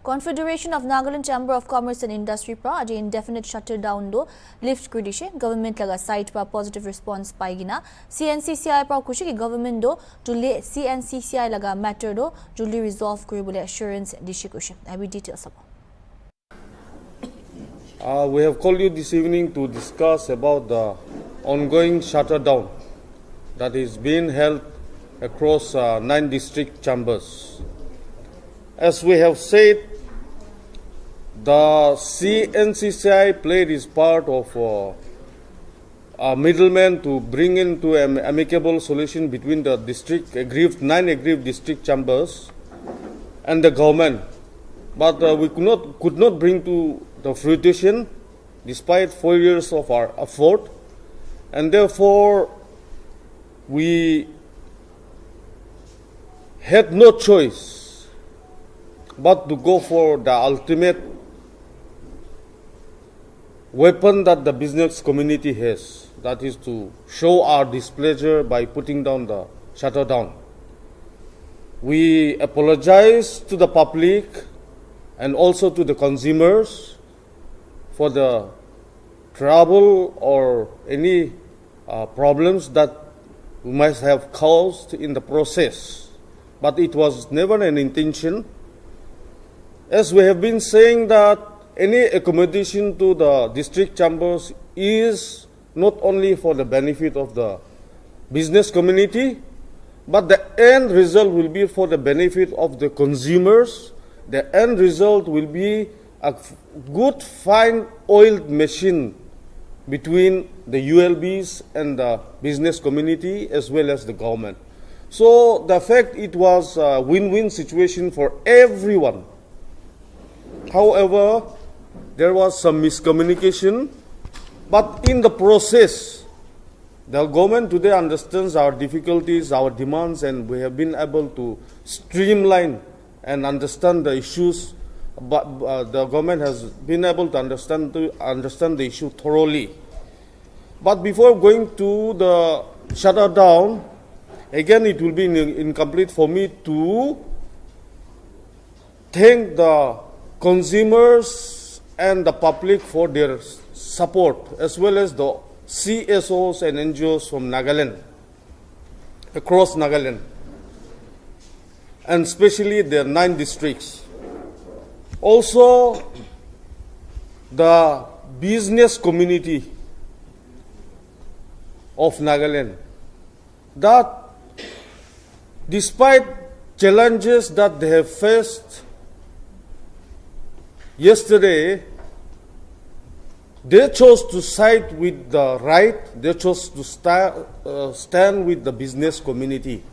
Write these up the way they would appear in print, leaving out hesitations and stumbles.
Confederation of Nagaland Chamber of Commerce and Industry pra aje indefinite shutdown do lift kudishe government laga site pa positive response paigina CNCCI pra kushi ki government do juli CNCCI laga matter do juli resolve kuribule assurance dishi kushi abi details abo. We have called you this evening to discuss about the ongoing shutdown that is being held across 9 district chambers. As we have said, the CNCCI played its part of a middleman to bring into an amicable solution between the 9 aggrieved district chambers and the government. But we could not bring to the fruition despite 4 years of our effort, and therefore we had no choice but to go for the ultimate weapon that the business community has, that is to show our displeasure by putting down the shutdown. We apologize to the public and also to the consumers for the trouble or any problems that we might have caused in the process. But it was never an intention. As we have been saying that any accommodation to the district chambers is not only for the benefit of the business community, but the end result will be for the benefit of the consumers. The end result will be a good, fine oiled machine between the ULBs and the business community as well as the government. So the fact it was a win-win situation for everyone. However, there was some miscommunication, but in the process, the government today understands our difficulties, our demands, and we have been able to streamline and understand the issues. But the government has been able to understand the issue thoroughly. But before going to the shutdown, again it will be incomplete for me to thank the consumers and the public for their support, as well as the CSOs and NGOs from Nagaland, across Nagaland, and especially the 9 districts. Also, the business community of Nagaland, that despite challenges that they have faced yesterday, they chose to side with the right, they chose to stand with the business community.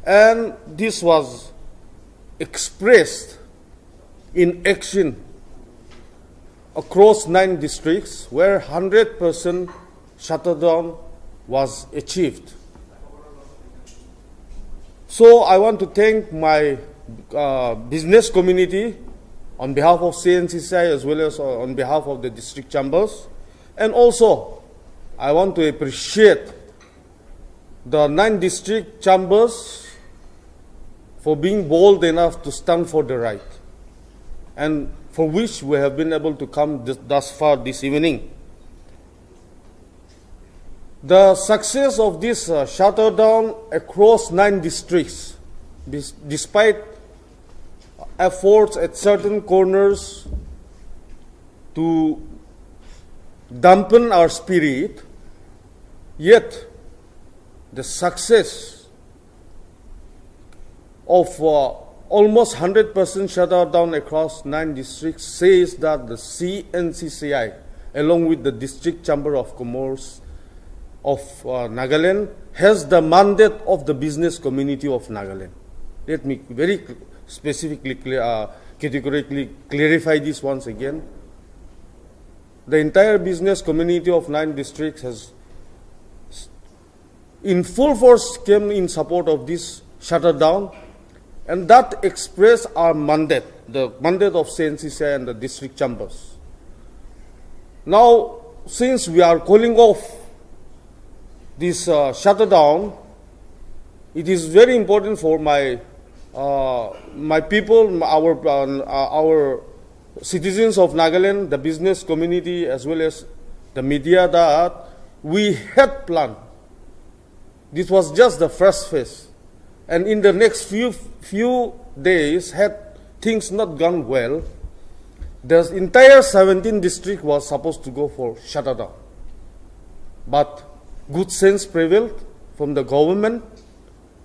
And this was expressed in action across 9 districts where 100% shutdown was achieved. So I want to thank my business community on behalf of CNCCI as well as on behalf of the district chambers. And also, I want to appreciate the 9 district chambers for being bold enough to stand for the right, and for which we have been able to come thus far this evening. The success of this shutdown across 9 districts, despite efforts at certain corners to dampen our spirit, yet the success of almost 100% shutdown across 9 districts says that the CNCCI, along with the District Chamber of Commerce of Nagaland, has the mandate of the business community of Nagaland. Let me very specifically, categorically clarify this once again. The entire business community of 9 districts has in full force came in support of this shutdown, and that express our mandate, the mandate of CNCCI and the district chambers. Now, since we are calling off this shutdown, it is very important for my my people, our citizens of Nagaland, the business community, as well as the media, that we had planned. This was just the first phase. And in the next few days, had things not gone well, the entire 17 district was supposed to go for shutdown. But good sense prevailed from the government,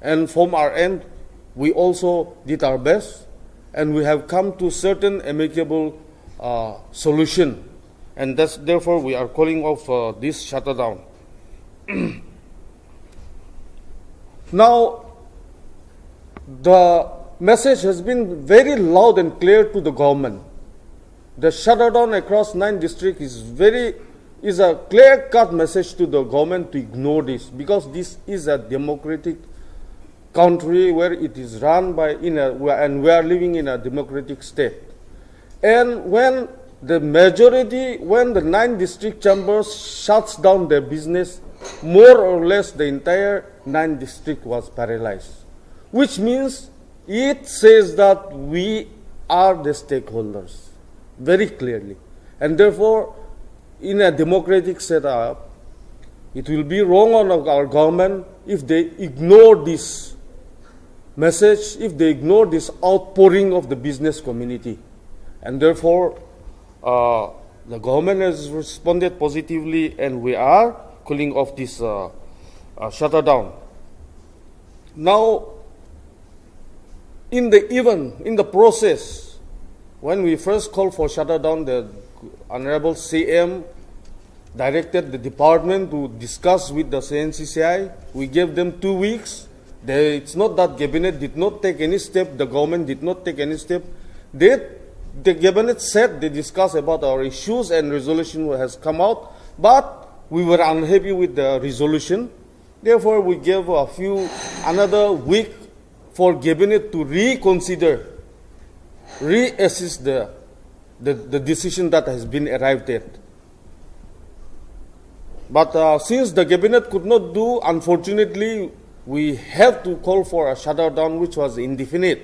and from our end, we also did our best, and we have come to certain amicable solution, and that's therefore we are calling off this shutdown. Now, the message has been very loud and clear to the government. The shutdown across 9 districts is a clear-cut message to the government to ignore this, because this is a democratic country where it is run by and we are living in a democratic state. And when the 9 district chambers shuts down their business, more or less the entire 9 district was paralyzed, which means it says that we are the stakeholders very clearly, and therefore in a democratic setup, it will be wrong on our government if they ignore this message, if they ignore this outpouring of the business community. And therefore, the government has responded positively, and we are calling off this shutdown. Now, in the process, when we first called for shutdown, the Honorable CM directed the department to discuss with the Cncci. We gave them 2 weeks. It's not that Cabinet did not take any step, the government did not take any step. The Cabinet said they discussed about our issues and resolution has come out, but we were unhappy with the resolution. Therefore, we gave another week for Cabinet to reconsider, reassess the decision that has been arrived at. But since the Cabinet could not do, unfortunately, we have to call for a shutdown which was indefinite.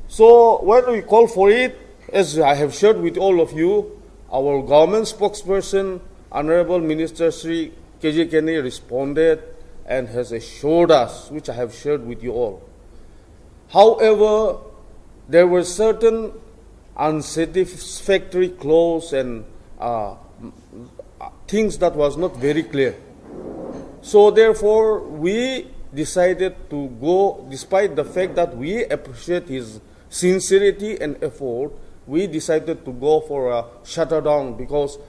So when we call for it, as I have shared with all of you, our government spokesperson, Honorable Minister Sri KJ Kenny, responded and has assured us, which I have shared with you all. However, there were certain unsatisfactory clause and things that was not very clear. So therefore, we decided to go, despite the fact that we appreciate his sincerity and effort, we decided to go for a shutdown, because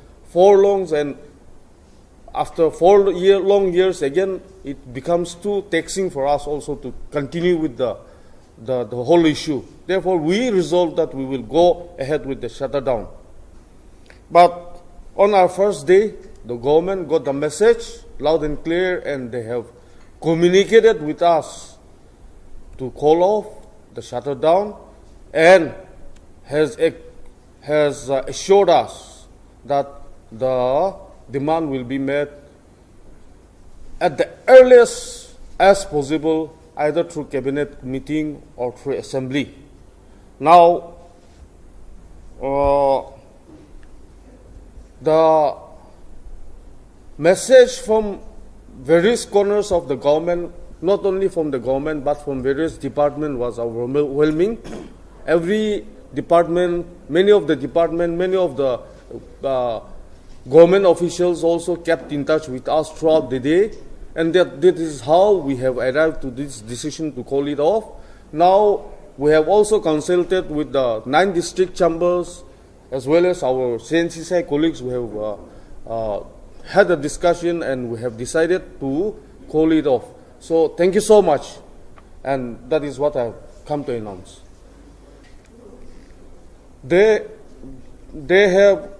after 4 long years, again, it becomes too taxing for us also to continue with the whole issue. Therefore, we resolved that we will go ahead with the shutdown. But on our first day, the government got the message loud and clear, and they have communicated with us to call off the shutdown, and has assured us that the demand will be met at the earliest as possible, either through cabinet meeting or through assembly. Now, the message from various corners of the government, not only from the government but from various departments, was overwhelming. Every department, many of the government officials also kept in touch with us throughout the day, and that is how we have arrived to this decision to call it off. Now, we have also consulted with the 9 district chambers as well as our Cncci colleagues. We have had a discussion, and we have decided to call it off. So thank you so much, and that is what I have come to announce. They have,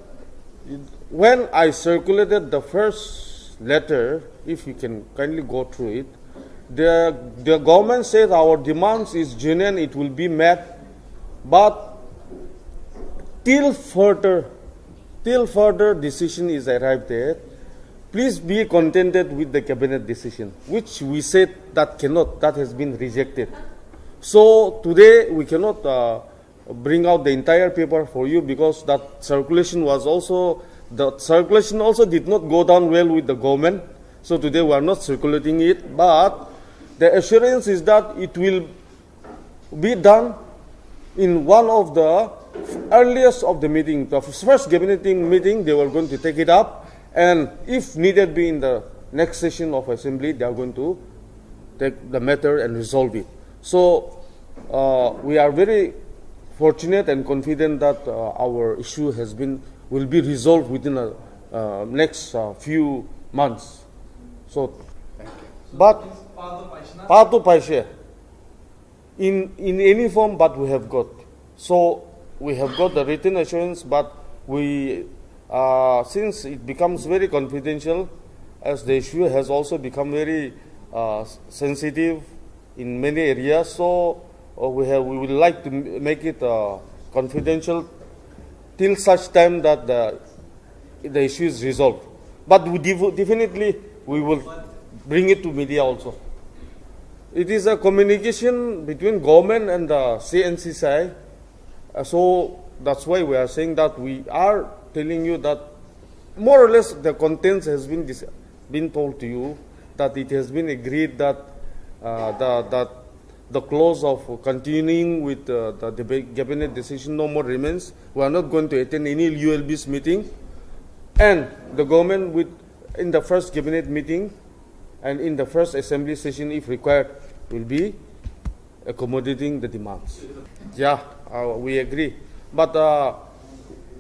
when I circulated the first letter, if you can kindly go through it, the government says our demands is genuine, it will be met, but till further decision is arrived at, please be contented with the cabinet decision, which we said that cannot, that has been rejected. So today we cannot bring out the entire paper for you because that circulation also did not go down well with the government. So today we are not circulating it, but the assurance is that it will be done in one of the earliest of the meeting. The first cabinet meeting, they were going to take it up, and if needed be in the next session of assembly, they are going to take the matter and resolve it. So we are very fortunate and confident that our issue will be resolved within the next few months. So, but Patu Paishe, in any form, but we have got. So we have got the written assurance, but we since it becomes very confidential, as the issue has also become very sensitive in many areas, so we would like to make it confidential till such time that the issue is resolved. But definitely we will bring it to media also. It is a communication between government and the Cncci. So that's why we are saying that we are telling you that more or less the contents has been told to you, that it has been agreed that the clause of continuing with the cabinet decision no more remains. We are not going to attend any ULB's meeting, and the government in the first cabinet meeting and in the first assembly session, if required, will be accommodating the demands. Yeah, we agree. But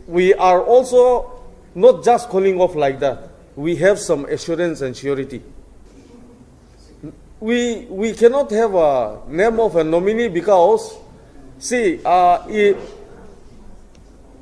we are also not just calling off like that. We have some assurance and surety. We cannot have a name of a nominee because, see,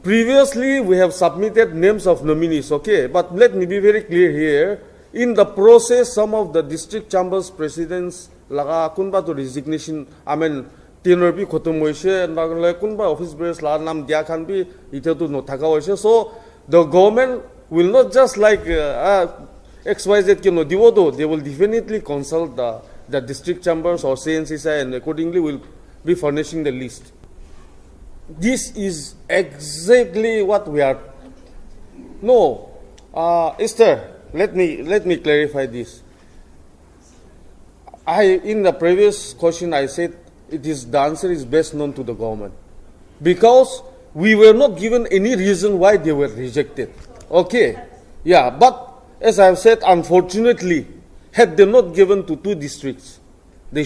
previously we have submitted names of nominees, okay? But let me be very clear here. In the process, some of the district chambers presidents laga kunba to resignation, I mean, tenure bi khotom hoise, nagale kunba office bearers la nam dia khan bi ite to no thaka hoise. So the government will not just like XYZ ke no divodo, they will definitely consult the district chambers or Cncci, and accordingly will be furnishing the list. This is exactly what we are. No, Esther, let me clarify this. In the previous question, I said the answer is best known to the government, because we were not given any reason why they were rejected. Okay, yeah, but as I have said, unfortunately, had they not given to 2 districts, they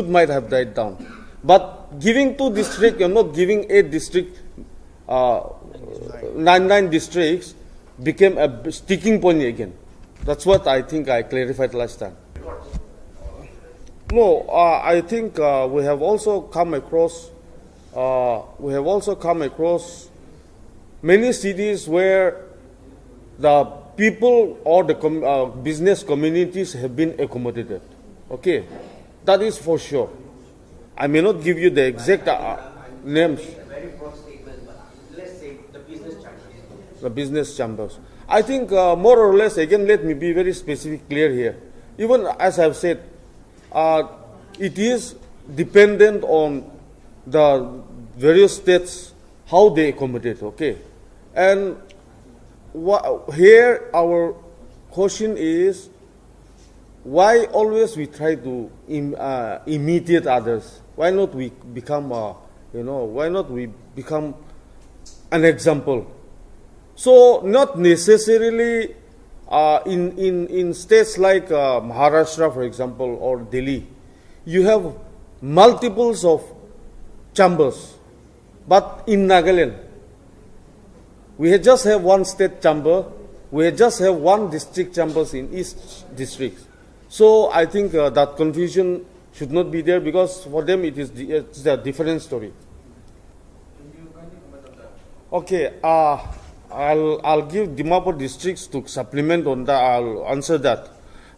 might have died down. But giving 2 districts and not giving 8 districts, 9 districts, became a sticking point again. That's what I think I clarified last time. No, I think we have also come across many cities where the people or the business communities have been accommodated. Okay, that is for sure. I may not give you the exact names. Very broad statement, but let's say the business chambers. The business chambers. I think more or less, again, let me be very specific, clear here. Even as I've said, it is dependent on the various states how they accommodate. Okay, and here our question is, why always we try to imitate others? Why not we become, why not we become an example? So not necessarily in states like Maharashtra, for example, or Delhi, you have multiples of chambers. But in Nagaland, we just have 1 state chamber, we just have 1 district chambers in each district. So I think that confusion should not be there, because for them it's a different story. Okay, I'll give Dimapur districts to supplement on that. I'll answer that.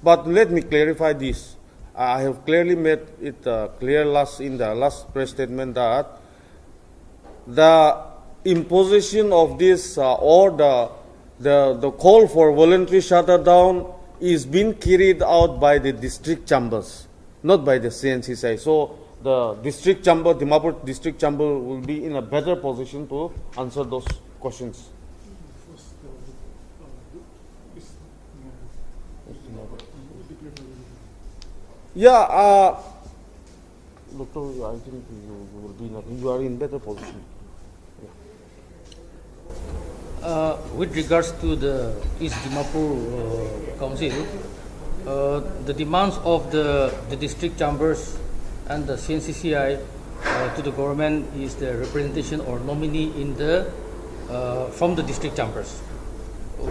But let me clarify this. I have clearly made it clear in the last press statement that the imposition of this or the call for voluntary shutdown is being carried out by the district chambers, not by the Cncci. So the district chamber, Dimapur district chamber will be in a better position to answer those questions. Yeah, Doctor, I think you will be you are in better position. With regards to the East Dimapur Council, the demands of the district chambers and the CNCCI to the government is the representation or nominee in the from the district chambers,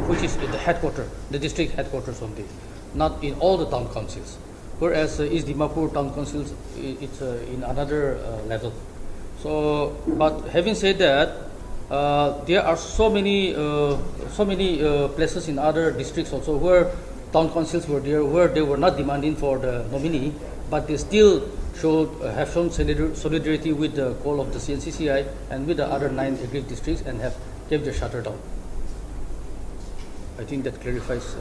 which is in the headquarters, the district headquarters only, not in all the town councils. Whereas East Dimapur town councils, it's in another level. So, but having said that, there are so many places in other districts also where town councils were there, where they were not demanding for the nominee, but they still have shown solidarity with the call of the CNCCI and with the other 9 aggrieved districts and have kept the shutter down. I think that clarifies.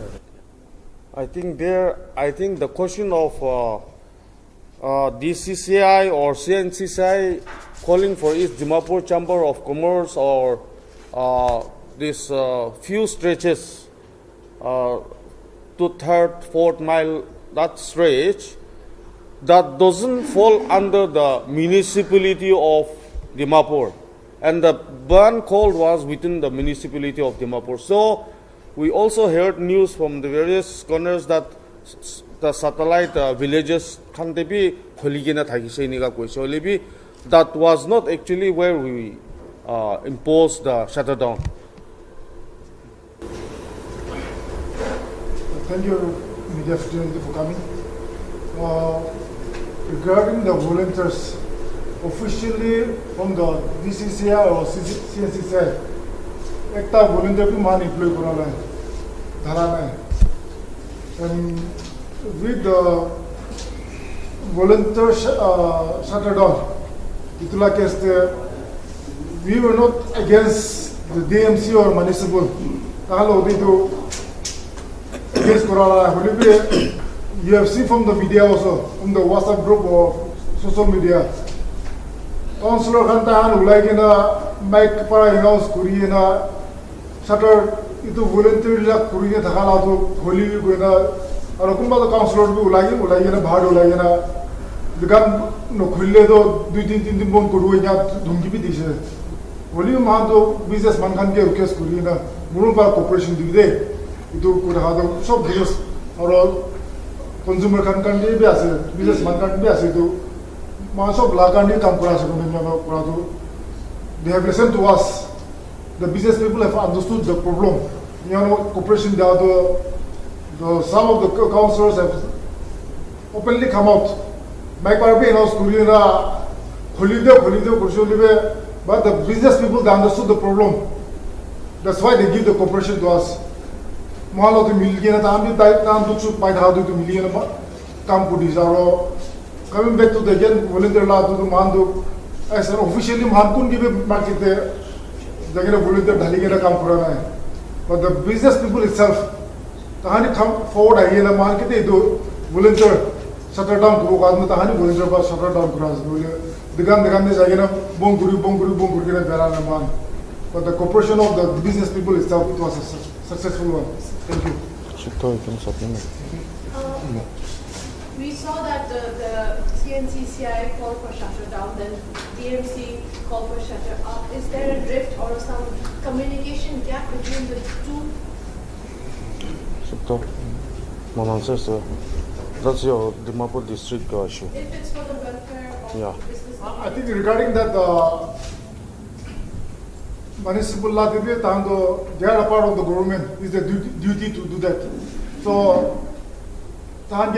I think the question of DCCI or CNCCI calling for East Dimapur Chamber of Commerce or this few stretches to 3rd, 4th mile, that stretch, that doesn't fall under the municipality of Dimapur. And the ban called was within the municipality of Dimapur. So we also heard news from the various corners that the satellite villages that was not actually where we imposed the shutdown. Thank you, media fraternity, for coming. Regarding the volunteers, officially from the DCCI or CNCCI, Ekta volunteer भी मान employ करना है, धराना है. And with the volunteer shutdown, itula case we were not against the DMC or municipal. तालो दी तो against करना है. You have seen from the media also, from the WhatsApp group or social media. Councillor Khantahan ulagina mic para announce kuri na shutter itu volunteer la kuri na thakala to holi bi goina aru kumba to councillor bi ulagina bahar ulagina dukan no khulle to 2-3 din bon kuru nya dhungi bi dise holi ma to business man khan ke request kuri na murun pa cooperation digde itu kura ha to sob business aru consumer khan bi ase business man khan bi ase to they have listened to us. The business people have understood the problem. Cooperation, some of the councillors have openly come out. But the business people, they understood the problem. That's why they give the cooperation to us. Coming back to the again volunteer law to the Mandu, as an officially Mankun give a market there, they're going to volunteer Daligana come for but the business people itself, Tahani come forward again a market, they do volunteer, shutter down Kurukan, Tahani volunteer for shutter down Kuras, the gun is again a Bonguru, man. But the cooperation of the business people itself, it was a successful one. Thank you. We saw that the CNCCI called for shutter down, then DMC called for shutter up. Is there a drift or some communication gap between the two? One answer, sir. That's your Dimapur district issue. If it's for the welfare of the business. I think regarding that, municipal law, they are a part of the government. It's the duty to do that. So, so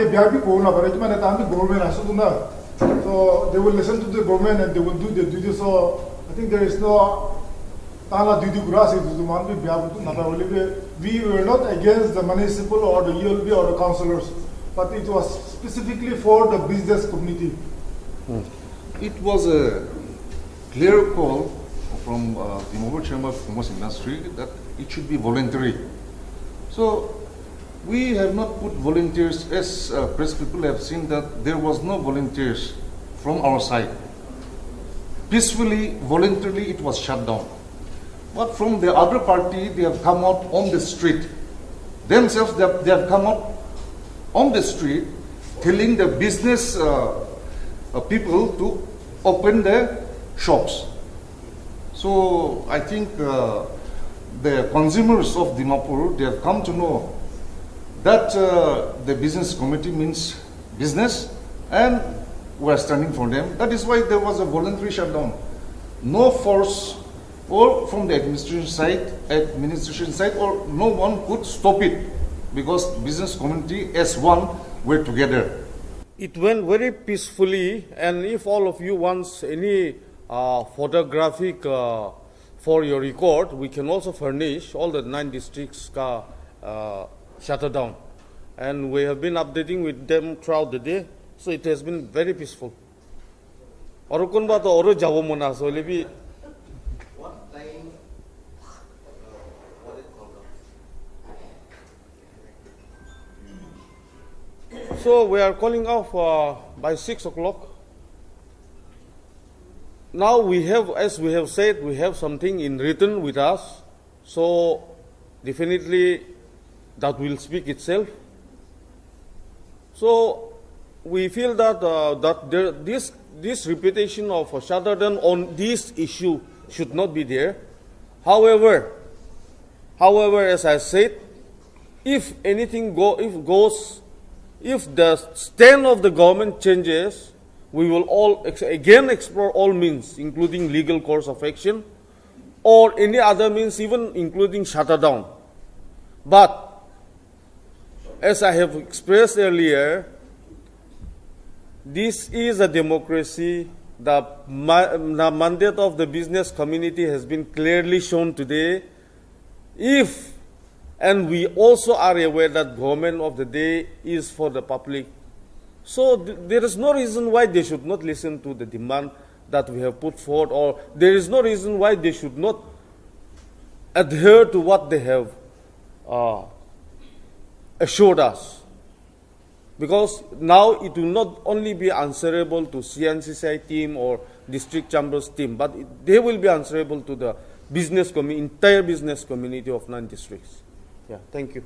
they will listen to the government and they will do the duty. So I think there is no duty. We were not against the municipal or the ELB or the councillors, but it was specifically for the business community. It was a clear call from the Mobile Chamber of Commerce Industry that it should be voluntary. So we have not put volunteers, as press people have seen that there was no volunteers from our side. Peacefully, voluntarily, it was shut down. But from the other party, they have come out on the street. Themselves, they have come out on the street telling the business people to open their shops. So I think the consumers of Dimapur, they have come to know that the business committee means business and we are standing for them. That is why there was a voluntary shutdown. No force or from the administration side or no one could stop it because business community as one were together. It went very peacefully, and if all of you want any photographic for your record, we can also furnish all the 9 districts shut down. And we have been updating with them throughout the day, so it has been very peaceful. What time? What is called? So we are calling off by 6 o'clock. Now we have, as we have said, we have something in written with us. So definitely that will speak itself. So we feel that this repetition of a shutdown on this issue should not be there. However, as I said, if anything if the stand of the government changes, we will all again explore all means, including legal course of action, or any other means, even including shutdown. But as I have expressed earlier, this is a democracy. The mandate of the business community has been clearly shown today. And we also are aware that government of the day is for the public. So there is no reason why they should not listen to the demand that we have put forward, or there is no reason why they should not adhere to what they have assured us. Because now it will not only be answerable to CNCCI team or district chambers team, but they will be answerable to the entire business community of 9 districts. Yeah, thank you.